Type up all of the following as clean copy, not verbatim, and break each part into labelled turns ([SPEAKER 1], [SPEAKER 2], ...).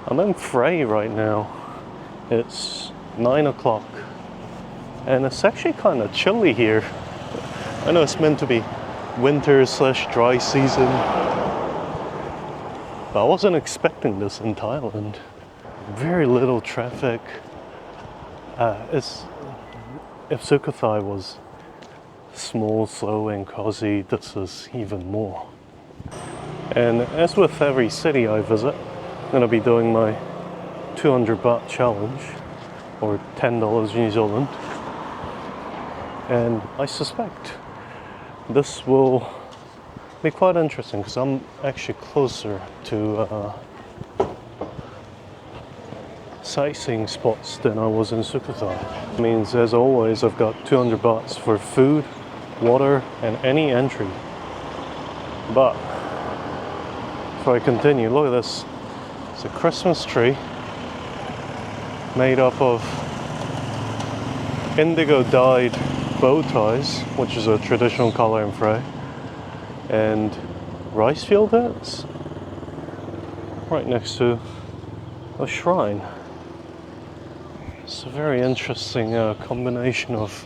[SPEAKER 1] I'm in Phrae right now. It's 9 o'clock and it's actually kind of chilly here. I know it's meant to be winter / dry season, but I wasn't expecting this in Thailand. Very little traffic. If Sukhothai was small, slow and cozy, this is even more. And as with every city I visit, I'm going to be doing my 200 baht challenge, or $10 New Zealand. And I suspect this will be quite interesting because I'm actually closer to sightseeing spots than I was in Sukhothai. It means, as always, I've got 200 bahts for food, water and any entry. But before I continue, look at this. It's a Christmas tree made up of indigo dyed bow ties, which is a traditional color in Phrae, and rice field hats right next to a shrine. It's a very interesting combination of...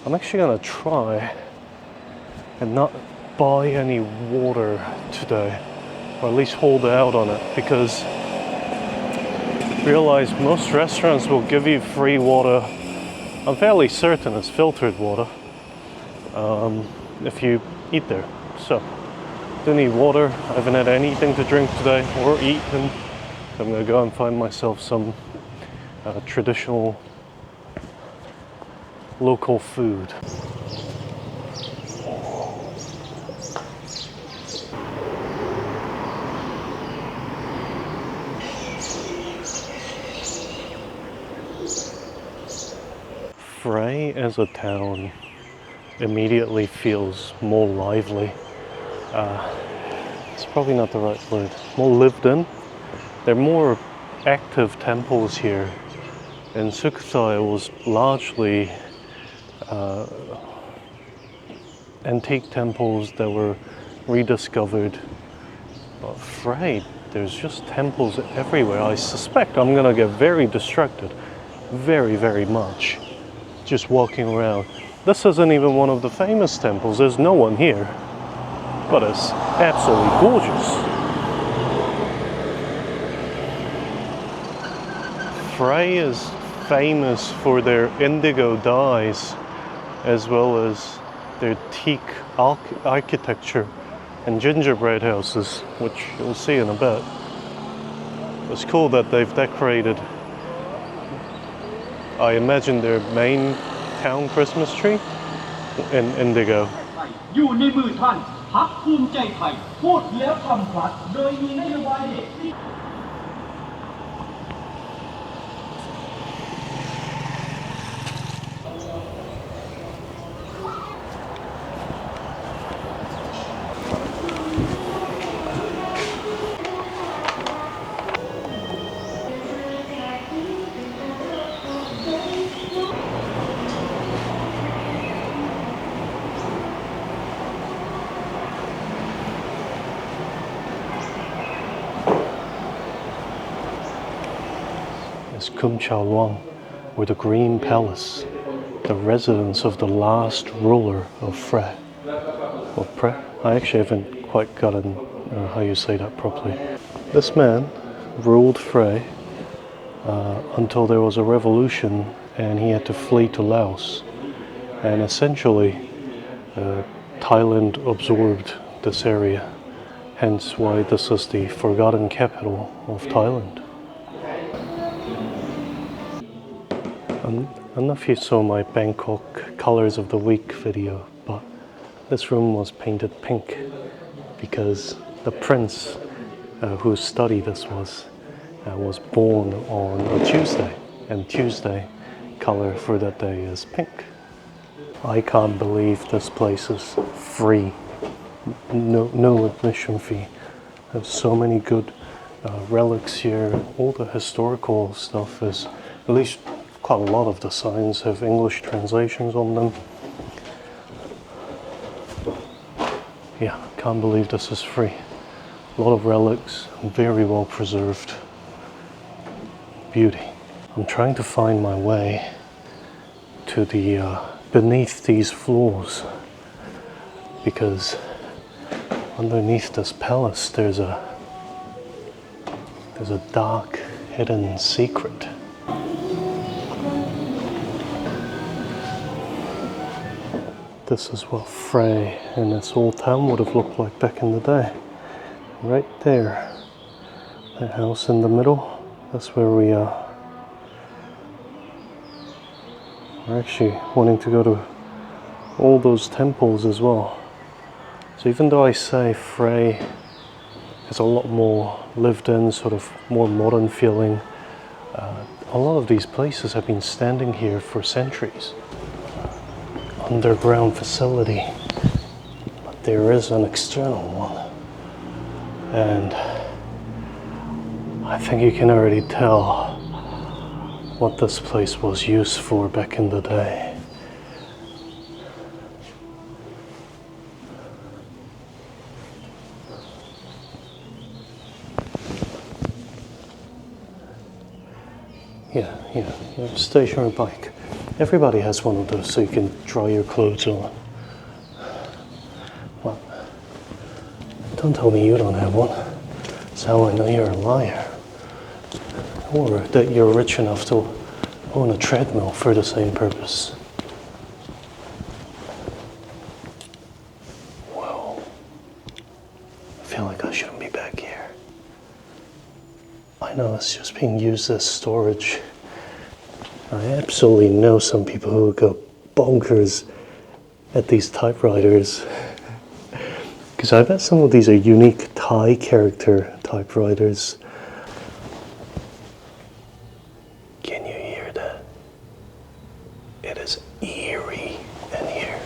[SPEAKER 1] I'm actually going to try and not buy any water today, or at least hold out on it, because I realize most restaurants will give you free water. I'm fairly certain it's filtered water if you eat there. So, do need water. I haven't had anything to drink today or eat, and I'm going to go and find myself some traditional local food. Phrae as a town immediately feels more lively. It's probably not the right word. More lived in. There are more active temples here. In Sukhothai was largely antique temples that were rediscovered. But Phrae, there's just temples everywhere. I suspect I'm gonna get very distracted, very much, just walking around. This isn't even one of the famous temples. There's no one here, but it's absolutely gorgeous. Phrae is famous for their indigo dyes, as well as their teak architecture and gingerbread houses, which you'll see in a bit. It's cool that they've decorated, I imagine, their main town Christmas tree in indigo.
[SPEAKER 2] อยู่ในมือท่านพรรคภูมิใจไทยพูดแล้วทำพลัดโดยมีนโยบายเด็ก
[SPEAKER 1] Is Wat Luang, or the Green Palace, the residence of the last ruler of Phrae. Or Phrae? I actually haven't quite gotten how you say that properly. This man ruled Phrae until there was a revolution and he had to flee to Laos. And essentially, Thailand absorbed this area, hence why this is the forgotten capital of Thailand. I don't know if you saw my Bangkok Colors of the Week video, but this room was painted pink because the prince whose study this was born on a Tuesday, and Tuesday color for that day is pink. I can't believe this place is free, no admission fee. There's so many good relics here. All the historical stuff is, at least quite a lot of the signs have English translations on them. Yeah, can't believe this is free. A lot of relics, very well preserved. beauty. I'm trying to find my way to the beneath these floors, because underneath this palace there's a dark hidden secret. This is what Phrae and its old town would have looked like back in the day. Right there, that house in the middle, that's where we are. We're actually wanting to go to all those temples as well. So even though I say Phrae is a lot more lived in, sort of more modern feeling, a lot of these places have been standing here for centuries. Underground facility, but there is an external one, and I think you can already tell what this place was used for back in the day. Yeah, stationary bike. Everybody has one of those so you can dry your clothes on. Well, don't tell me you don't have one. That's how I know you're a liar. Or that you're rich enough to own a treadmill for the same purpose. Whoa. I feel like I shouldn't be back here. I know it's just being used as storage. I absolutely know some people who go bonkers at these typewriters. Because I bet some of these are unique Thai character typewriters. Can you hear that? It is eerie in here.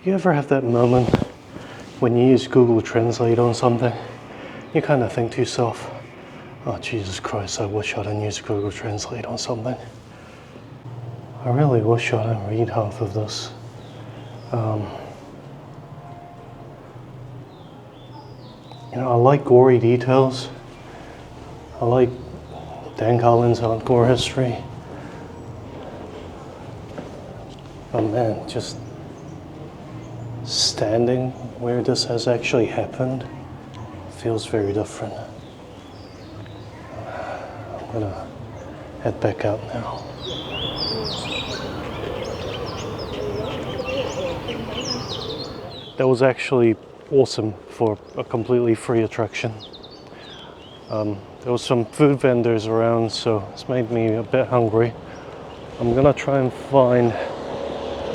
[SPEAKER 1] You ever have that moment when you use Google Translate on something? You kind of think to yourself, oh Jesus Christ, I wish I didn't use Google Translate on something. I really wish I didn't read half of this. I like gory details. I like Dan Carlin's hardcore history. But man, just standing where this has actually happened feels very different. I'm gonna head back out now. That was actually awesome for a completely free attraction. There was some food vendors around, so it's made me a bit hungry. I'm gonna try and find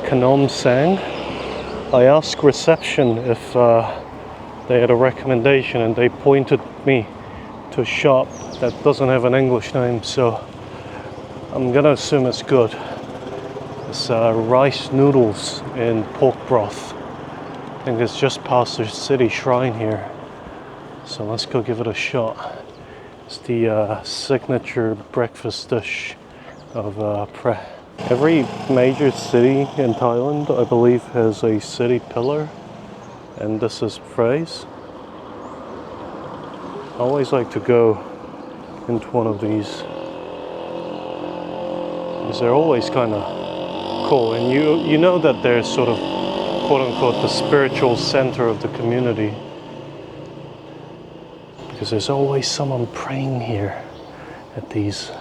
[SPEAKER 1] Kad Phra Non. I asked reception if they had a recommendation, and they pointed me to a shop that doesn't have an English name, so I'm gonna assume it's good. It's rice noodles in pork broth. I think it's just past the city shrine here, so let's go give it a shot. It's the signature breakfast dish of Phrae. Every major city in Thailand, I believe, has a city pillar, and this is Phrae's. I always like to go into one of these, because they're always kind of cool, and you know that they're sort of quote-unquote the spiritual center of the community, because there's always someone praying here at these.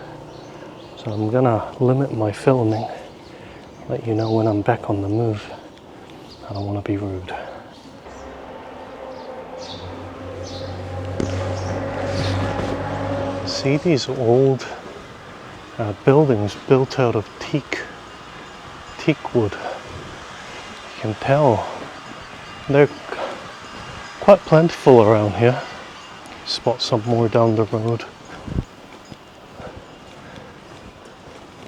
[SPEAKER 1] So I'm gonna limit my filming, let you know when I'm back on the move. I don't want to be rude. See these old buildings built out of teak wood. You can tell they're quite plentiful around here. Spot some more down the road.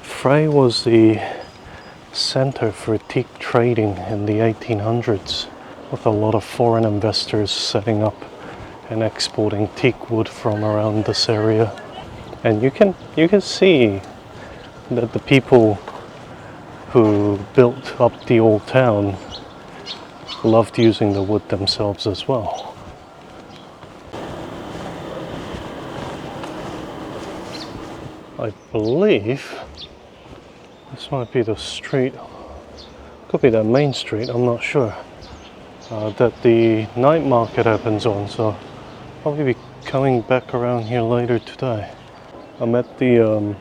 [SPEAKER 1] Phrae was the center for teak trading in the 1800s, with a lot of foreign investors setting up and exporting teak wood from around this area. And you can see that the people who built up the old town loved using the wood themselves as well. I believe this might be the street, could be the main street, I'm not sure, that the night market happens on, so I'll be coming back around here later today. I'm at the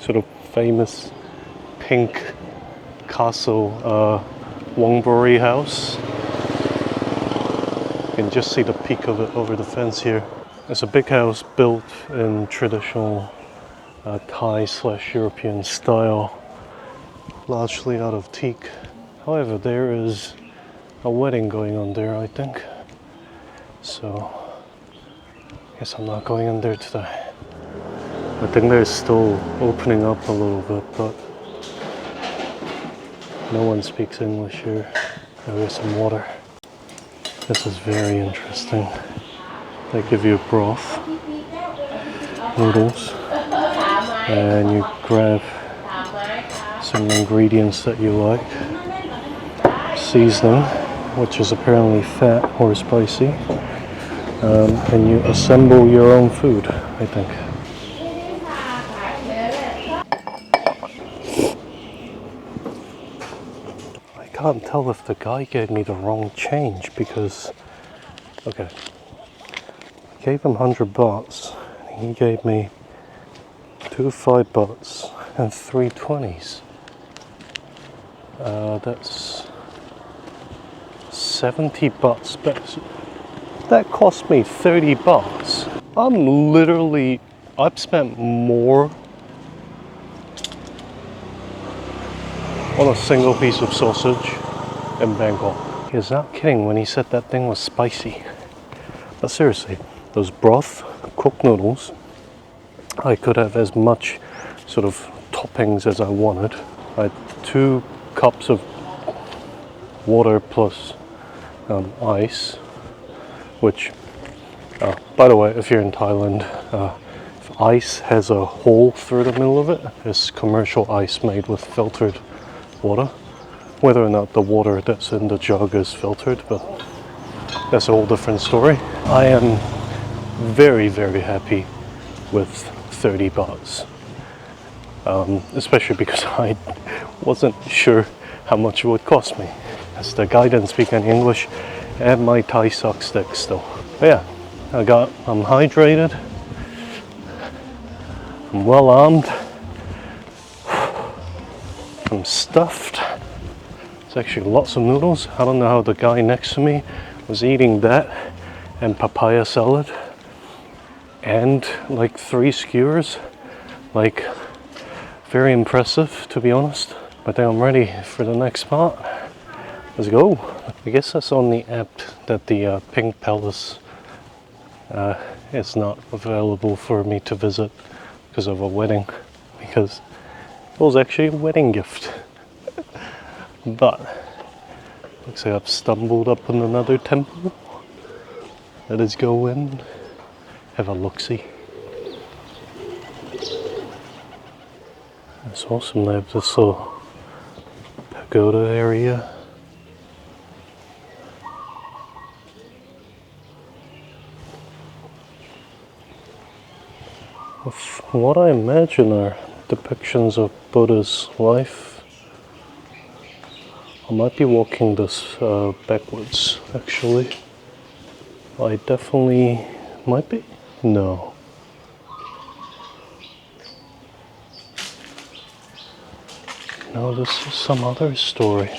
[SPEAKER 1] sort of famous pink castle Wongbori house. You can just see the peak of it over the fence here. It's a big house built in traditional Thai/European style, largely out of teak. However, there is a wedding going on there, I think. So, I guess I'm not going in there today. I think they're still opening up a little bit, but no one speaks English here. There is some water. This is very interesting. They give you broth, noodles, and you grab some ingredients that you like, seasoning, which is apparently fat or spicy, and you assemble your own food, I think. I can't tell if the guy gave me the wrong change because, okay, I gave him 100 bahts, and he gave me 2 5 bahts and 3 20s. That's 70 bahts, but that cost me 30 bahts. I've spent more on a single piece of sausage in Bangkok. He was not kidding when he said that thing was spicy. But seriously, those broth, cooked noodles, I could have as much sort of toppings as I wanted. I had 2 cups of water plus ice, which, by the way, if you're in Thailand, if ice has a hole through the middle of it, it's commercial ice made with filtered water. Whether or not the water that's in the jug is filtered, but that's a whole different story. I am very, very happy with 30 bahts, especially because I wasn't sure how much it would cost me, as the guy didn't speak any English and my Thai sucks dick still. But yeah, I'm hydrated, I'm well armed, I'm stuffed. There's actually lots of noodles. I don't know how the guy next to me was eating that and papaya salad and like 3 skewers. Like, very impressive, to be honest. I think I'm ready for the next part. Let's go. I guess that's on the app that the Pink Palace is not available for me to visit because of a wedding, because it was actually a wedding gift. But looks like I've stumbled up on another temple. Let us go in, have a look-see. It's awesome. They have this little pagoda area. With what I imagine are depictions of Buddha's life. I might be walking this backwards, actually. I definitely might be. No. No, this is some other story.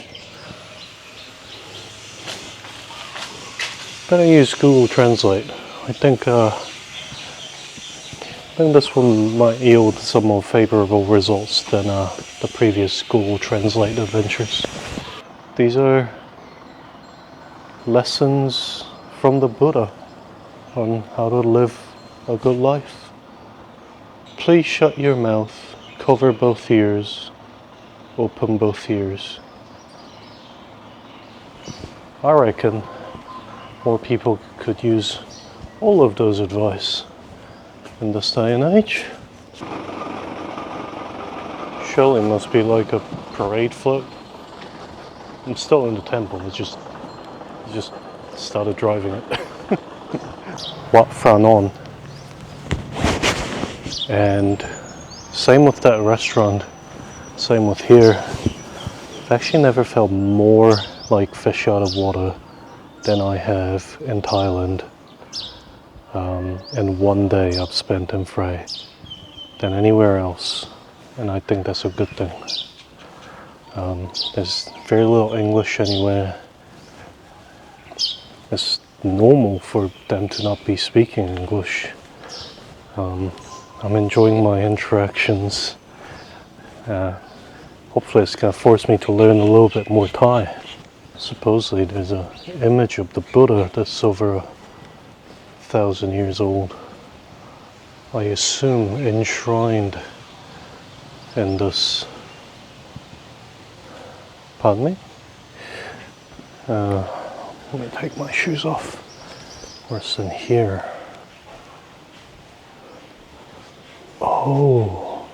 [SPEAKER 1] Better use Google Translate. I think this one might yield some more favorable results than the previous Google Translate adventures. These are lessons from the Buddha on how to live a good life. Please shut your mouth, cover both ears, open both ears. I reckon more people could use all of those advice in this day and age. Surely it must be like a parade float. I'm still in the temple, I just started driving it. Wat Phra Non. And Same with that restaurant, same with here. I've actually never felt more like fish out of water than I have in Thailand in one day I've spent in Phrae than anywhere else, and I think that's a good thing. There's very little English anywhere. It's normal for them to not be speaking English. I'm enjoying my interactions. Hopefully it's going to force me to learn a little bit more Thai. Supposedly there's an image of the Buddha that's over 1,000 years old. I assume enshrined in this. Pardon me? Let me take my shoes off. Where's in here? Oh,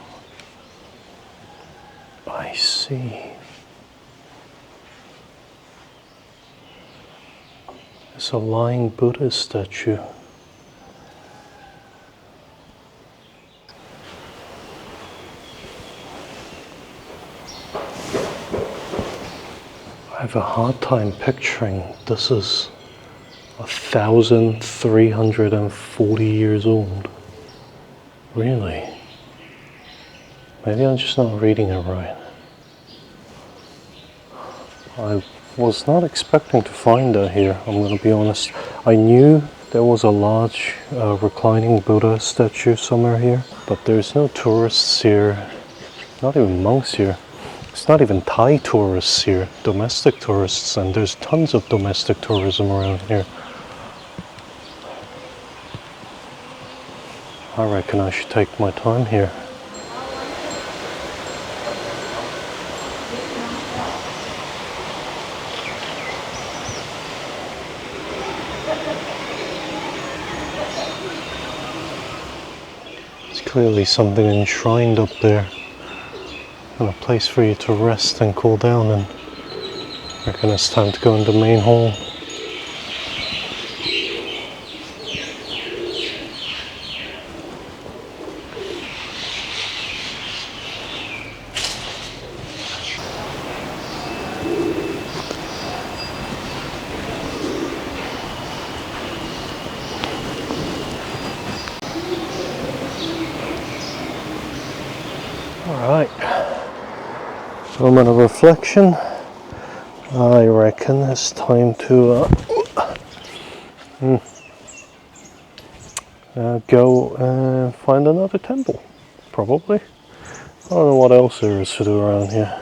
[SPEAKER 1] I see. It's a lying Buddha statue. I have a hard time picturing this is 1,340 years old. Really? Maybe I'm just not reading it right. I was not expecting to find that here, I'm going to be honest. I knew there was a large reclining Buddha statue somewhere here, but there's no tourists here, not even monks here. It's not even Thai tourists here, domestic tourists, and there's tons of domestic tourism around here. I reckon I should take my time here. There's clearly something enshrined up there, and a place for you to rest and cool down, and I reckon it's time to go into the main hall. Alright, moment of reflection. I reckon it's time to go and find another temple, probably. I don't know what else there is to do around here.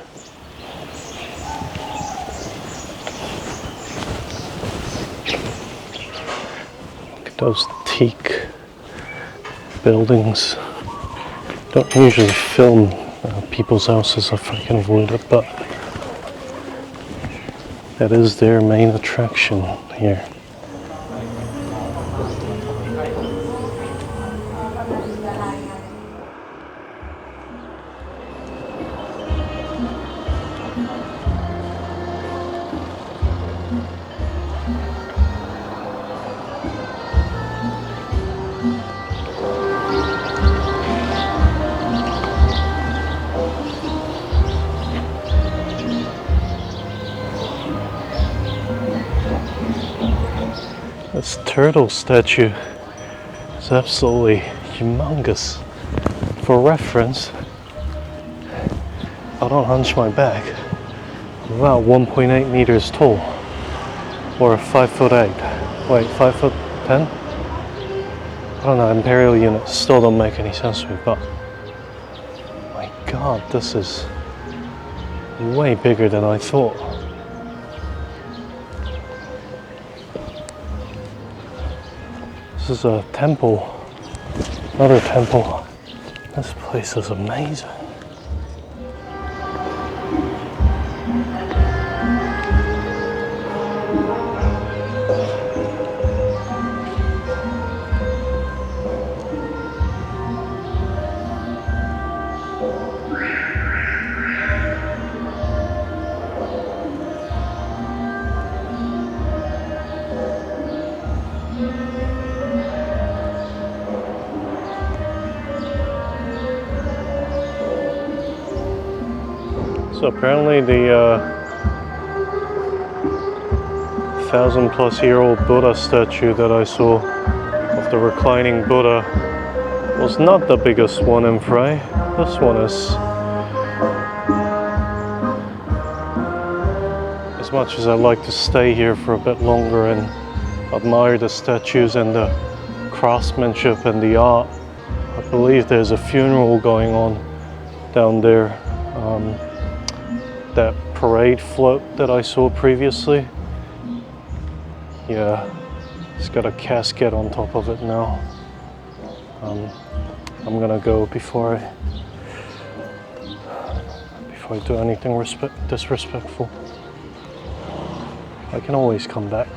[SPEAKER 1] Look at those teak buildings. Don't usually film people's houses if I can avoid it, but that is their main attraction here. This turtle statue is absolutely humongous. For reference, I don't hunch my back. I'm about 1.8 meters tall, or 5'8". Wait, 5'10"? I don't know, imperial units still don't make any sense to me, but my god, this is way bigger than I thought. This is a temple, another temple. This place is amazing. So apparently the 1,000-plus-year-old Buddha statue that I saw of the reclining Buddha was not the biggest one in Phrae. This one is. As much as I'd like to stay here for a bit longer and admire the statues and the craftsmanship and the art, I believe there's a funeral going on down there. That parade float that I saw previously, yeah, it's got a casket on top of it now. I'm gonna go before I do anything disrespectful. I can always come back.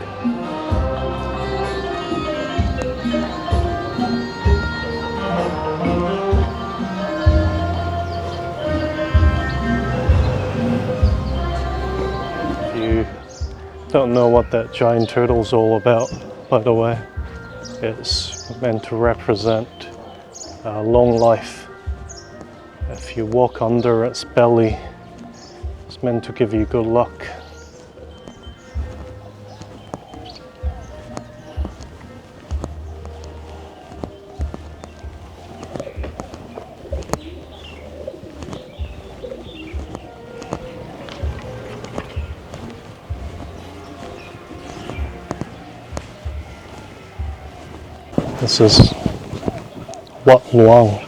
[SPEAKER 1] If you don't know what that giant turtle's all about, by the way, it's meant to represent long life. If you walk under its belly, it's meant to give you good luck. This is Wat Luang,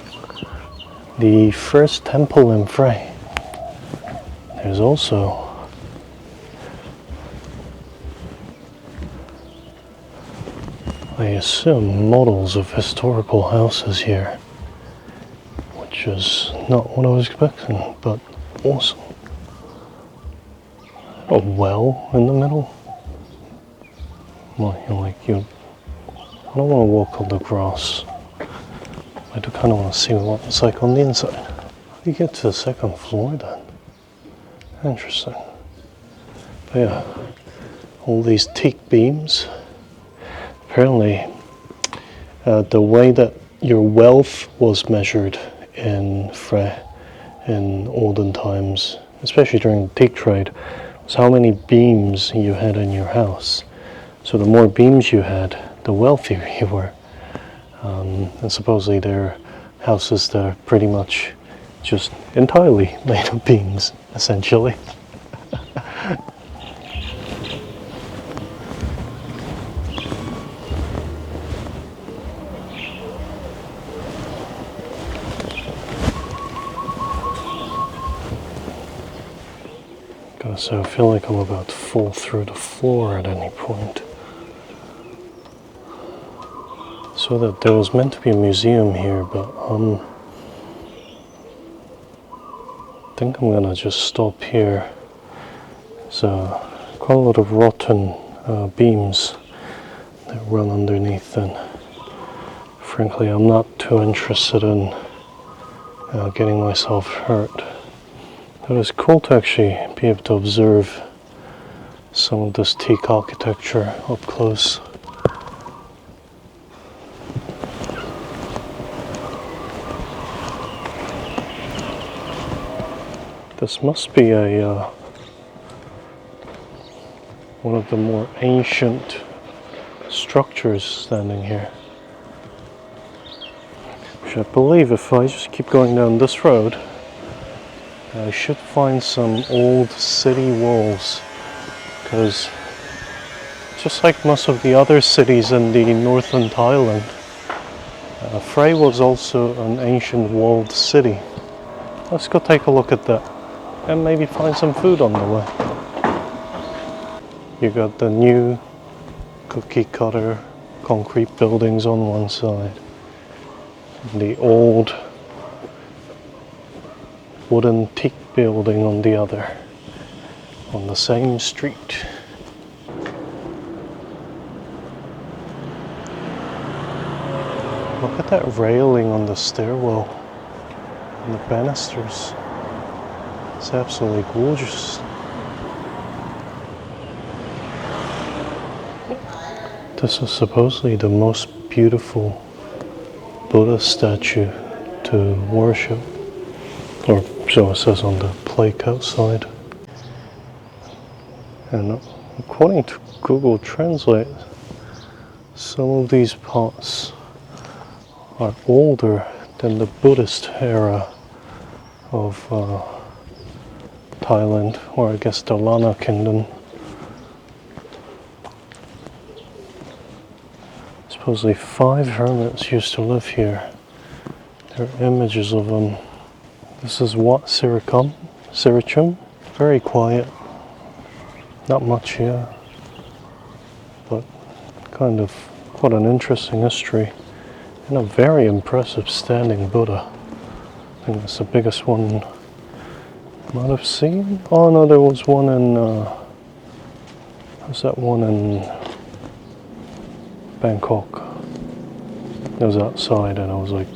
[SPEAKER 1] the first temple in Phrae. There's also I assume models of historical houses here, which is not what I was expecting, but awesome. A well in the middle. Well, I don't want to walk on the grass. I do kind of want to see what it's like on the inside. How do you get to the second floor then? Interesting. But yeah, all these teak beams. Apparently, the way that your wealth was measured in Phrae in olden times, especially during the teak trade, was how many beams you had in your house. So the more beams you had, the wealthier you were. And supposedly there are houses that are pretty much just entirely made of beams, essentially. So I feel like I'm about to fall through the floor at any point. So that there was meant to be a museum here, but I think I'm gonna just stop here. So quite a lot of rotten beams that run underneath, and frankly I'm not too interested in getting myself hurt. But it's cool to actually be able to observe some of this teak architecture up close. This must be one of the more ancient structures standing here. Which I believe if I just keep going down this road, I should find some old city walls, because just like most of the other cities in the northern Thailand, Phrae was also an ancient walled city. Let's go take a look at that and maybe find some food on the way. You got the new cookie cutter concrete buildings on one side, the old wooden teak building on the other, on the same street. Look at that railing on the stairwell and the banisters. It's absolutely gorgeous. This is supposedly the most beautiful Buddha statue to worship, or So it says on the plaque outside. And according to Google Translate, some of these parts are older than the Buddhist era of Thailand, or I guess the Lana Kingdom. Supposedly 5 hermits used to live here. There are images of them. This is Wat Sirichum. Very quiet. Not much here, but kind of quite an interesting history. And a very impressive standing Buddha. I think that's the biggest one I might have seen. Oh no, there was one in, was that one in Bangkok? It was outside and I was like,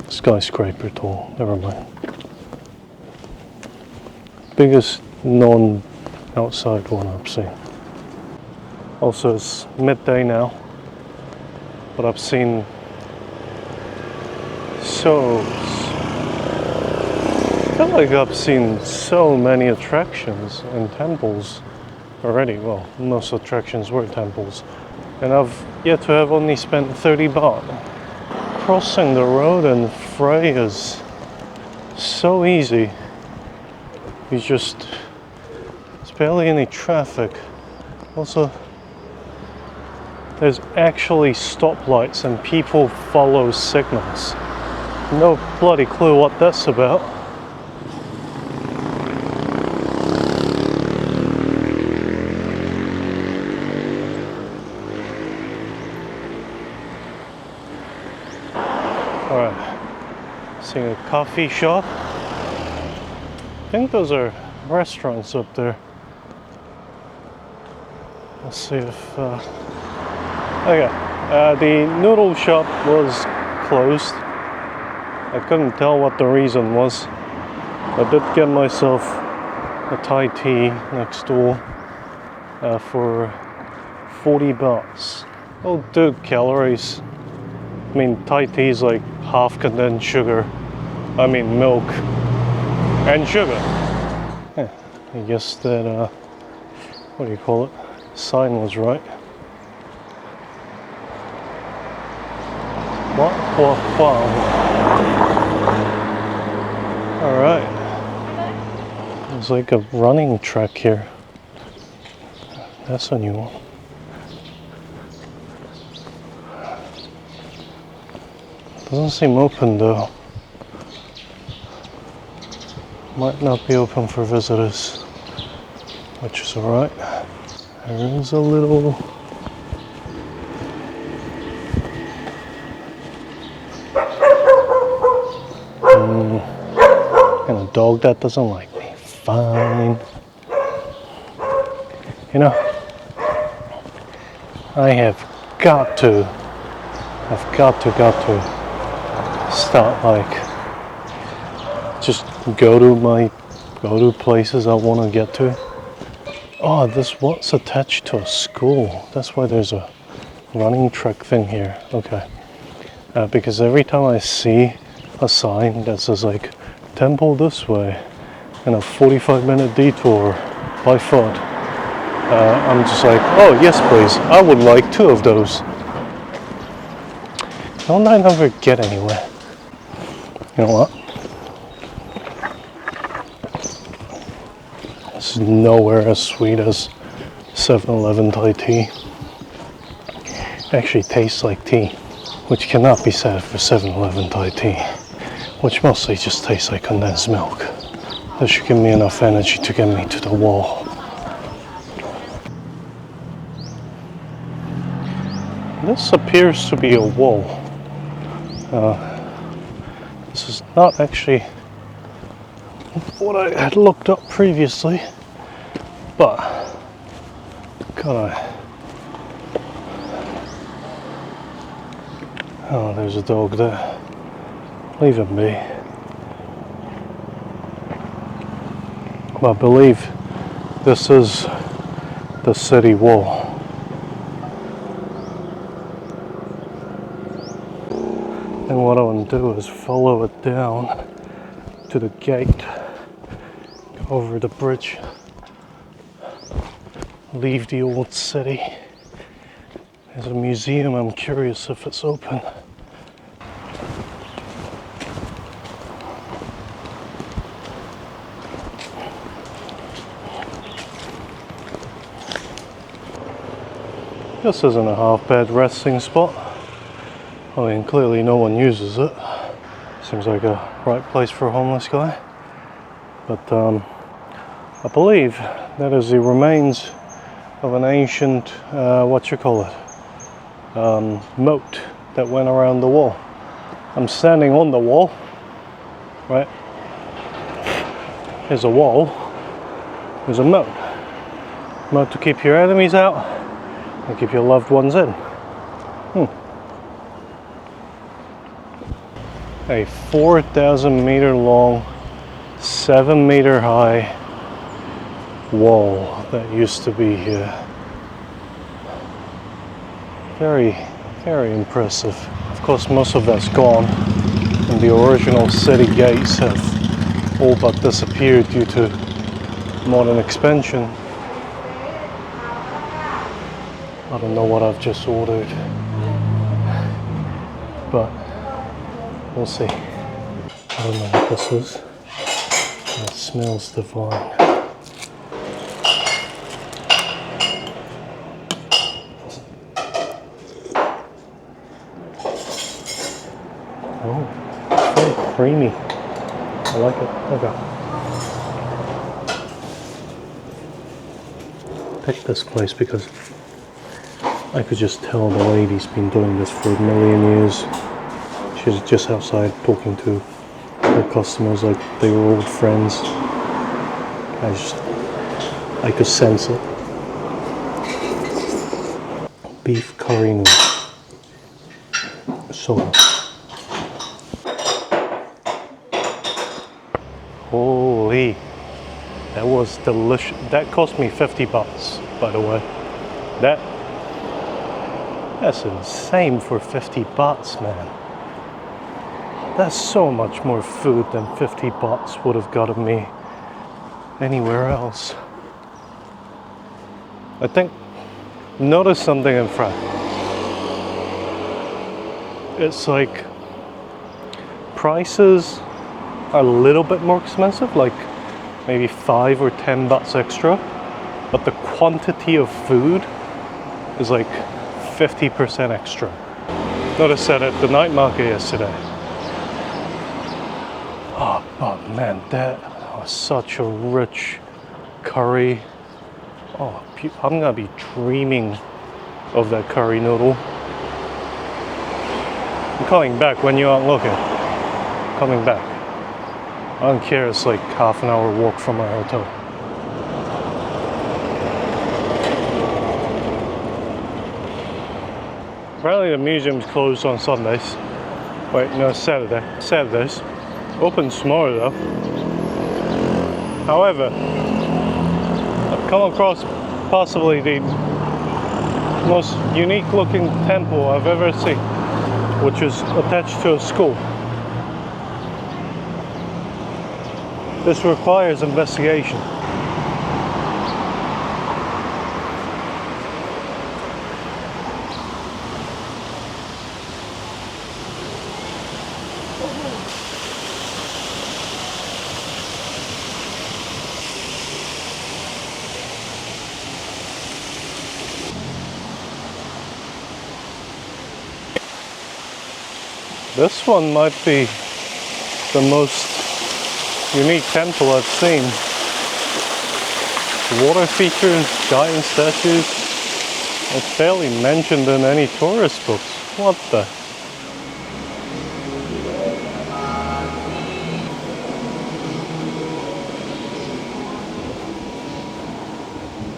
[SPEAKER 1] skyscraper tall, never mind. Biggest non-outside one I've seen. Also it's midday now, but I've seen I feel like I've seen so many attractions and temples already. Well, most attractions were temples. And I've yet to have only spent 30 baht. Crossing the road in Phrae is so easy. There's barely any traffic. Also, there's actually stoplights and people follow signals. No bloody clue what that's about. Alright, seeing a coffee shop. I think those are restaurants up there. Let's see if... okay, the noodle shop was closed. I couldn't tell what the reason was. I did get myself a Thai tea next door for 40 bahts. Oh dude, calories. I mean, Thai tea is like half condensed sugar. I mean milk and sugar. Yeah, I guess that, what do you call it? Sign was right. Wat Luang. Alright. There's like a running track here. That's a new one. Doesn't seem open though. Might not be open for visitors, which is alright. There is a little and a dog that doesn't like me. Fine. You know, I've got to start like just go to places I want to get to. Oh, this what's attached to a school. That's why there's a running track thing here. Okay. Because every time I see a sign that says like temple this way and a 45-minute detour by foot, I'm just like, oh yes please, I would like 2 of those. Don't I never get anywhere? You know what? This is nowhere as sweet as 7-Eleven Thai tea. It actually tastes like tea, which cannot be said for 7-Eleven Thai tea, which mostly just tastes like condensed milk. That should give me enough energy to get me to the wall. This appears to be a wall. This is not actually what I had looked up previously, but oh, there's a dog there. Leave him be. But I believe this is the city wall. And what I want to do is follow it down to the gate. over the bridge, leave the old city. There's a museum, I'm curious if it's open. This isn't a half-bed resting spot. I mean, clearly no one uses it. Seems like a right place for a homeless guy. But I believe that is the remains of an ancient, what you call it, moat that went around the wall. I'm standing on the wall, right? Here's a wall, there's a moat. Moat to keep your enemies out and keep your loved ones in. A 4,000 meter long, 7 meter high wall that used to be here. Very, very impressive. Of course, most of that's gone, and the original city gates have all but disappeared due to modern expansion. I don't know what I've just ordered, but we'll see. I don't know what this is. It smells divine. Oh, it's very creamy. I like it. Okay. Picked this place because I could just tell the lady's been doing this for a million years. She's just outside talking to her customers like they were old friends. I could sense it. Beef curry noodle. So holy, that was delicious. That cost me 50 bucks, by the way. That's insane for 50 bucks, man. That's so much more food than 50 bucks would have gotten me anywhere else. I think, notice something in Phrae. It's like prices are a little bit more expensive, like maybe 5 or 10 bucks extra, but the quantity of food is like 50% extra. Noticed that at the night market yesterday. Oh man, that was such a rich curry. Oh, I'm gonna be dreaming of that curry noodle. I'm coming back when you aren't looking. Coming back. I don't care, it's like half an hour walk from my hotel. Apparently the museum's closed on Sundays. Wait, no, Saturdays. Open tomorrow though. However, I've come across possibly the most unique looking temple I've ever seen, which is attached to a school. This requires investigation. This one might be the most unique temple I've seen. Water features, giant statues. It's barely mentioned in any tourist books. What the?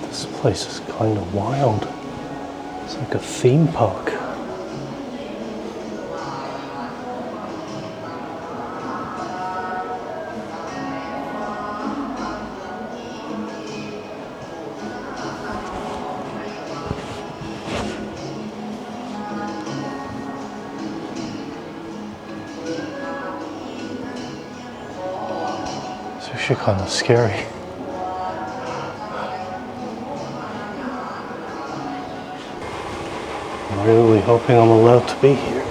[SPEAKER 1] This place is kind of wild. It's like a theme park. It's actually kind of scary. really hoping I'm allowed to be here.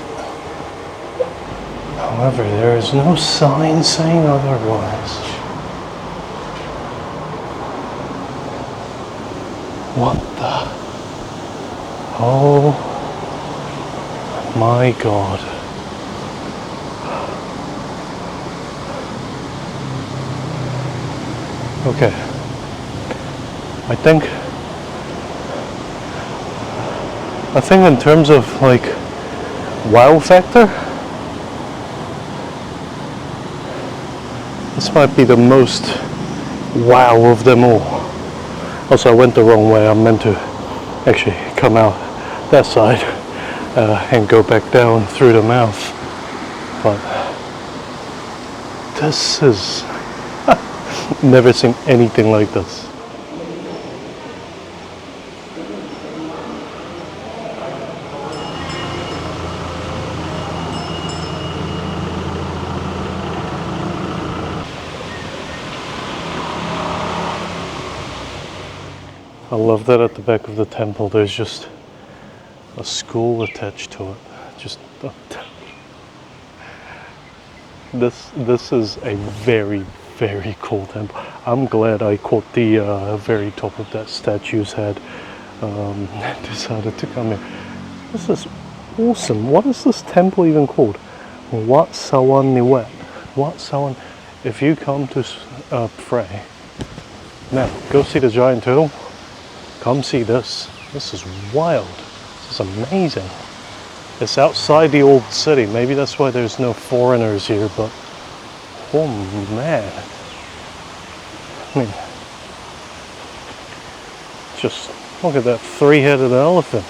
[SPEAKER 1] However, there is no sign saying otherwise. What the? Oh my God. Okay. I think in terms of like wow factor, this might be the most wow of them all. Also, I went the wrong way. I'm meant to actually come out that side and go back down through the mouth. But this is never seen anything like this. I love that at the back of the temple there's just a school attached to it. Just this is a very, very cool temple. I'm glad I caught the very top of that statue's head. Decided to come here. This is awesome. What is this temple even called? Wat Sawan Niwet. Wat Sawan. If you come to Phrae, now go see the giant turtle. Come see this. This is wild. This is amazing. It's outside the old city. Maybe that's why there's no foreigners here, but oh man. I mean, just look at that three-headed elephant.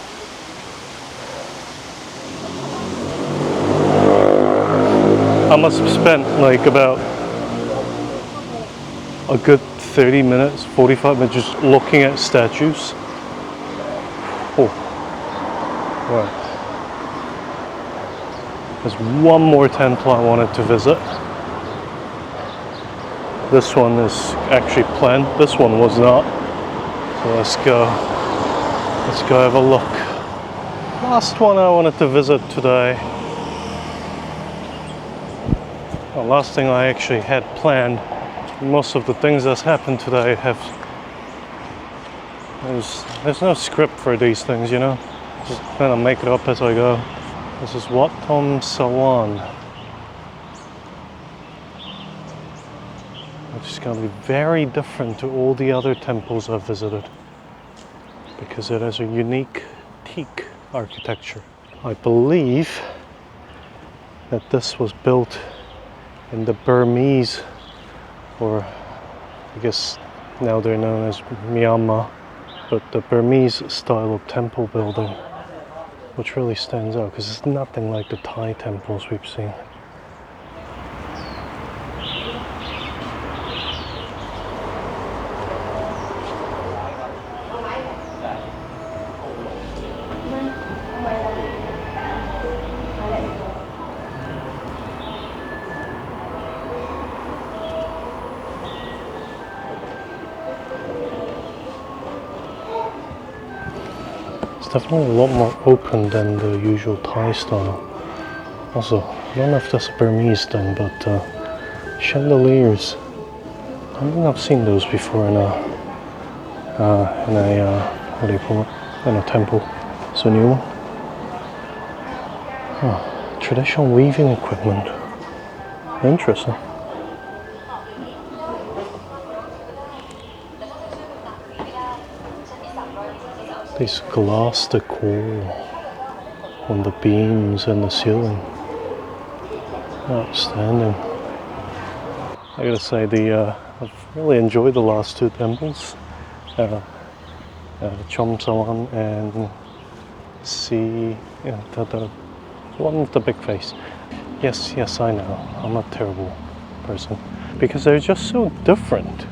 [SPEAKER 1] I must have spent like about a good 30 minutes, 45 minutes just looking at statues. Oh, right. There's one more temple I wanted to visit. This one is actually planned. This one was not. So let's go have a look. Last one I wanted to visit today. The last thing I actually had planned. Most of the things that's happened today there's no script for these things, you know. Just kind of make it up as I go. This is Wat Chom Sawan, which is going to be very different to all the other temples I've visited because it has a unique teak architecture. I believe that this was built in the Burmese, or I guess now they're known as Myanmar, but the Burmese style of temple building, which really stands out because it's nothing like the Thai temples we've seen. Definitely a lot more open than the usual Thai style. Also, I don't know if that's a Burmese thing, but chandeliers. I don't think I've seen those before in a what do you call it? In a temple. It's a new one. Oh, traditional weaving equipment. Interesting. This glass decor on the beams and the ceiling. Outstanding. I gotta say, I've really enjoyed the last two temples. Chom Sawan and the one with the big face. Yes, I know. I'm a terrible person. Because they're just so different.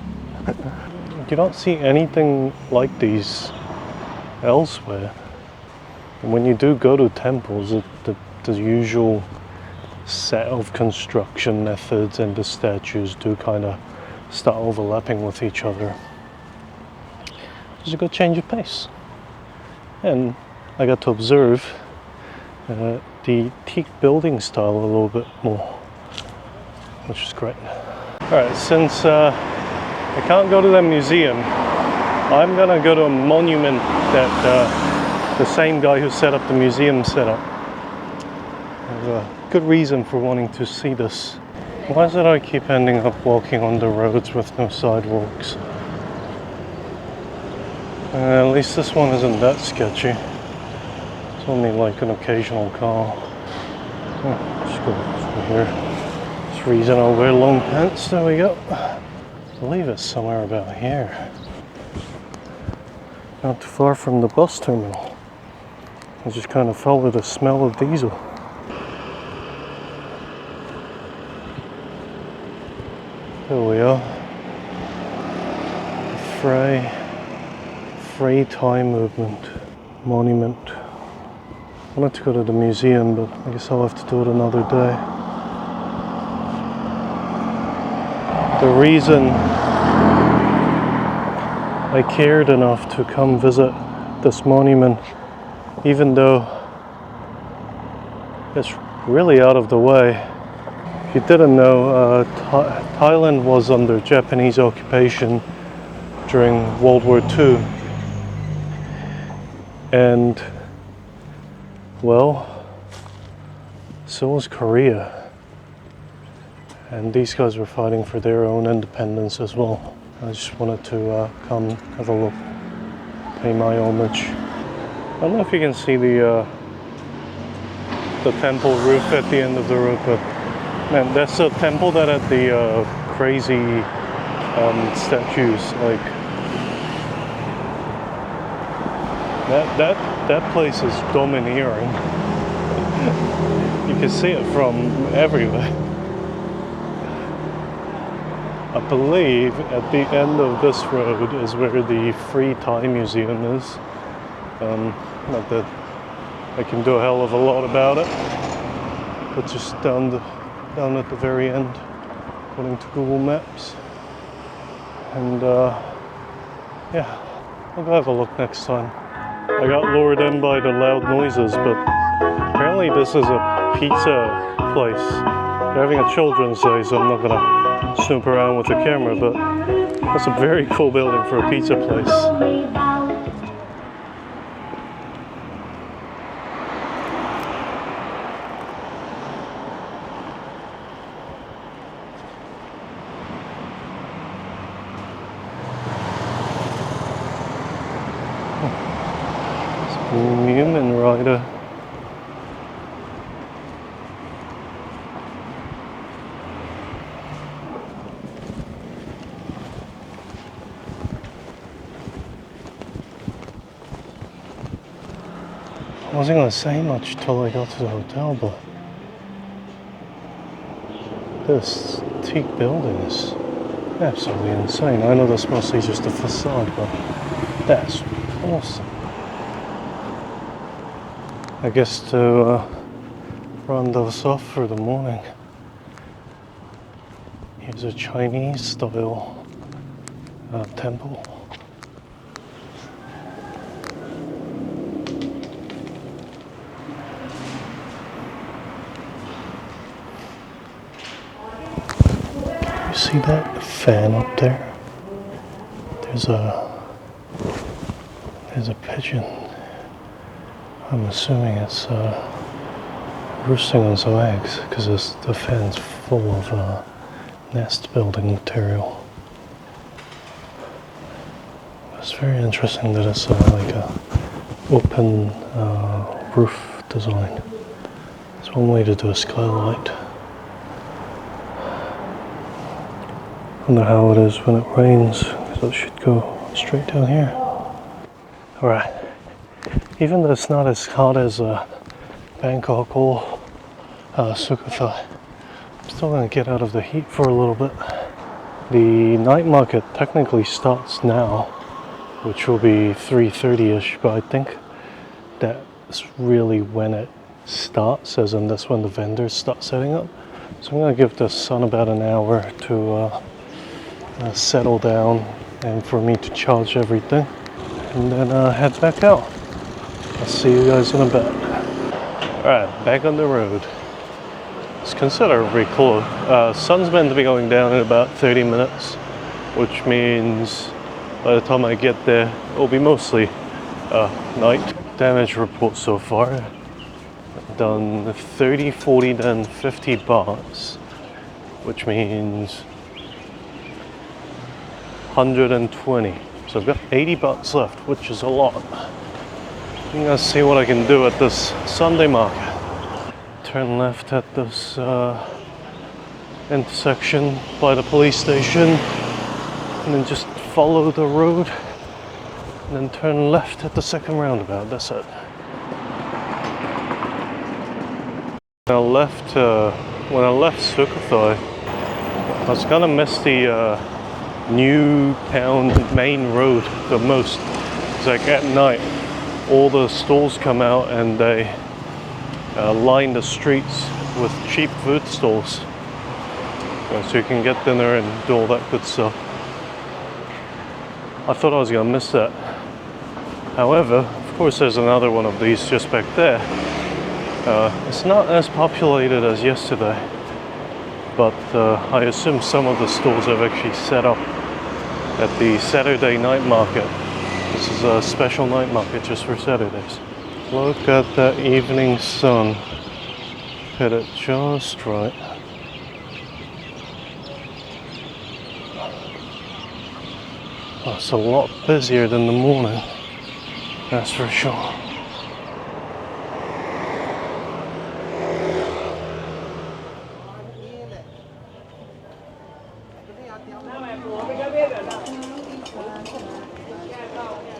[SPEAKER 1] You don't see anything like these elsewhere. And when you do go to temples, the usual set of construction methods and the statues do kind of start overlapping with each other. It's a good change of pace. And I got to observe the teak building style a little bit more, which is great. Alright, since I can't go to the museum, I'm gonna go to a monument that the same guy who set up the museum set up. There's a good reason for wanting to see this. Why is it I keep ending up walking on the roads with no sidewalks? At least this one isn't that sketchy. It's only like an occasional car. Just go through here. This reason I'll wear long pants. There we go. I believe it's somewhere about here. Not too far from the bus terminal. I just kind of follow the smell of diesel. There we are. The Phrae Thai movement monument. I wanted to go to the museum, but I guess I'll have to do it another day. The reason I cared enough to come visit this monument, even though it's really out of the way. If you didn't know, Thailand was under Japanese occupation during World War II. And, well, so was Korea. And these guys were fighting for their own independence as well. I just wanted to come have a look, pay my homage. I don't know if you can see the temple roof at the end of the road, but man, that's a temple that had the crazy statues. Like that place is domineering. You can see it from everywhere. I believe at the end of this road is where the Phrae Thai Museum is. Not that I can do a hell of a lot about it, but just down at the very end, according to Google Maps. And yeah, I'll go have a look next time. I got lured in by the loud noises, but apparently this is a pizza place. They're having a children's day, so I'm not gonna snoop around with the camera, but that's a very cool building for a pizza place. Human rider. I wasn't going to say much till I got to the hotel, but this teak building is absolutely insane. I know that's mostly just a facade, but that's awesome. I guess to round us off for the morning, here's a Chinese style temple. You see that fan up there? There's a pigeon. I'm assuming it's roosting on some eggs because the fan's full of nest building material. It's very interesting that it's like a open roof design. It's one way to do a skylight. I wonder how it is when it rains, because it should go straight down here. Alright. Even though it's not as hot as Bangkok or Sukhothai, I'm still going to get out of the heat for a little bit. The night market technically starts now, which will be 3:30ish, but I think that's really when it starts, as in that's when the vendors start setting up. So I'm going to give the sun about an hour to settle down and for me to charge everything, and then head back out. I'll see you guys in a bit. Alright, back on the road. It's considerably close. Sun's meant to be going down in about 30 minutes, which means by the time I get there, it'll be mostly night. Damage report so far. Done 30, 40, then 50 bahts, which means 120. So I've got 80 bahts left, which is a lot. I'm gonna see what I can do at this Sunday market. Turn left at this intersection by the police station, and then just follow the road, and then turn left at the second roundabout. That's it. When I left Sukhothai, I was gonna miss the new town main road the most. It's like at night, all the stalls come out and they line the streets with cheap food stalls, so you can get dinner and do all that good stuff. I thought I was gonna miss that. However, of course, there's another one of these just back there. It's not as populated as yesterday, but I assume some of the stalls have actually set up at the Saturday night market. This is a special night market just for Saturdays. Look at that evening sun. Hit it just right. Oh, it's a lot busier than the morning, that's for sure.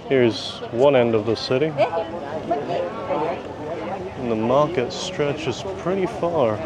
[SPEAKER 1] Here's one end of the city, and the market stretches pretty far.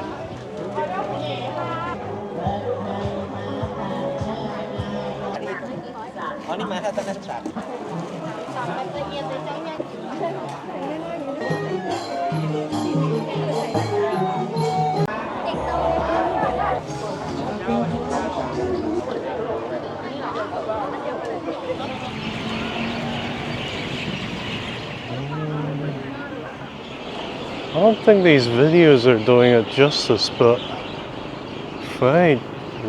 [SPEAKER 1] I don't think these videos are doing it justice, but Phrae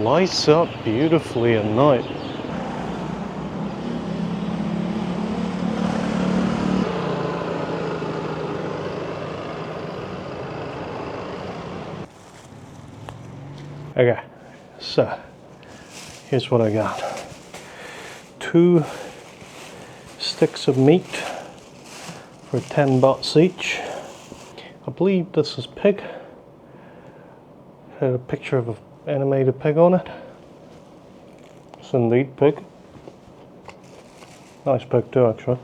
[SPEAKER 1] lights up beautifully at night. Okay, so here's what I got. 2 sticks of meat for 10 bahts each. I believe this is pig. Had a picture of an animated pig on it. It's indeed pig. Nice pig too, actually.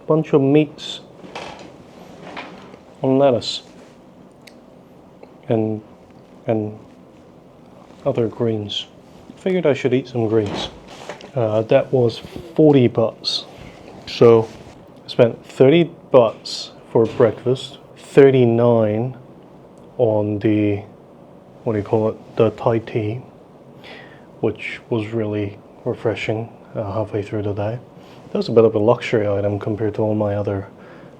[SPEAKER 1] Bunch of meats on lettuce and other greens. Figured I should eat some greens. That was 40 bahts. So I spent 30 bahts for breakfast, 39 on the, what do you call it, the Thai tea, which was really refreshing halfway through the day. That was a bit of a luxury item compared to all my other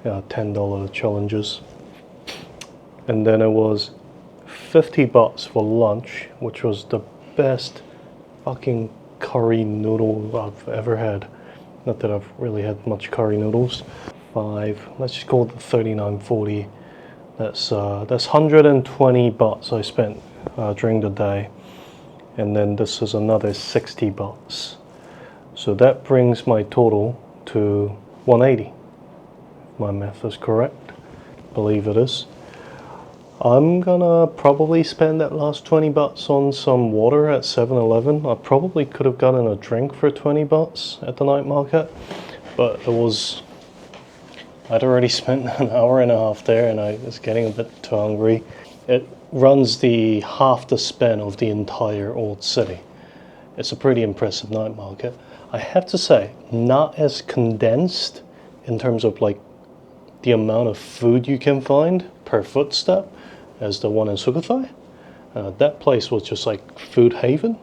[SPEAKER 1] $10 challenges. And then it was 50 bahts for lunch, which was the best fucking curry noodle I've ever had. Not that I've really had much curry noodles. 5, let's just call it 39.40. That's 120 bahts I spent during the day, and then this is another 60 bahts. So that brings my total to 180. If my math is correct, I believe it is. I'm gonna probably spend that last 20 bahts on some water at 7-Eleven. I probably could have gotten a drink for 20 bahts at the night market, but I'd already spent an hour and a half there and I was getting a bit too hungry. It runs the half the span of the entire old city. It's a pretty impressive night market. I have to say, not as condensed in terms of like the amount of food you can find per footstep as the one in Sukhothai. That place was just like food haven.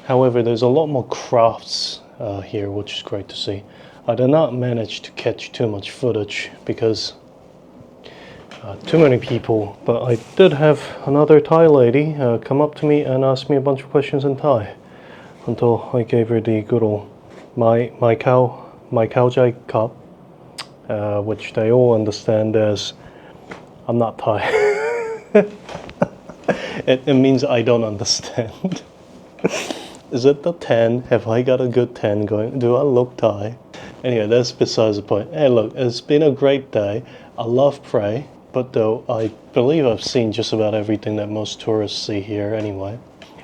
[SPEAKER 1] However, there's a lot more crafts here, which is great to see. I did not manage to catch too much footage because too many people, but I did have another Thai lady come up to me and ask me a bunch of questions in Thai until I gave her the good old my cow jai cup, which they all understand as I'm not Thai. It means I don't understand. Is it the tan? Have I got a good tan going? Do I look Thai? Anyway, that's besides the point. Hey look, it's been a great day. I love Phrae, but though I believe I've seen just about everything that most tourists see here anyway.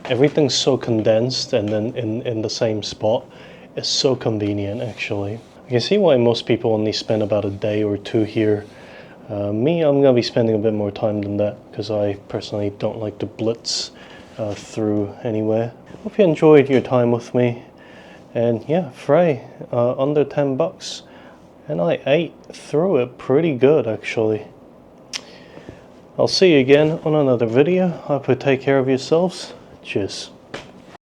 [SPEAKER 1] Everything's so condensed and then in the same spot. It's so convenient actually. I can see why most people only spend about a day or two here. Me, I'm gonna be spending a bit more time than that because I personally don't like to blitz through anywhere. Hope you enjoyed your time with me. And yeah, Phrae, under 10 bucks. And I ate through it pretty good actually. I'll see you again on another video. I hope you take care of yourselves. Cheers.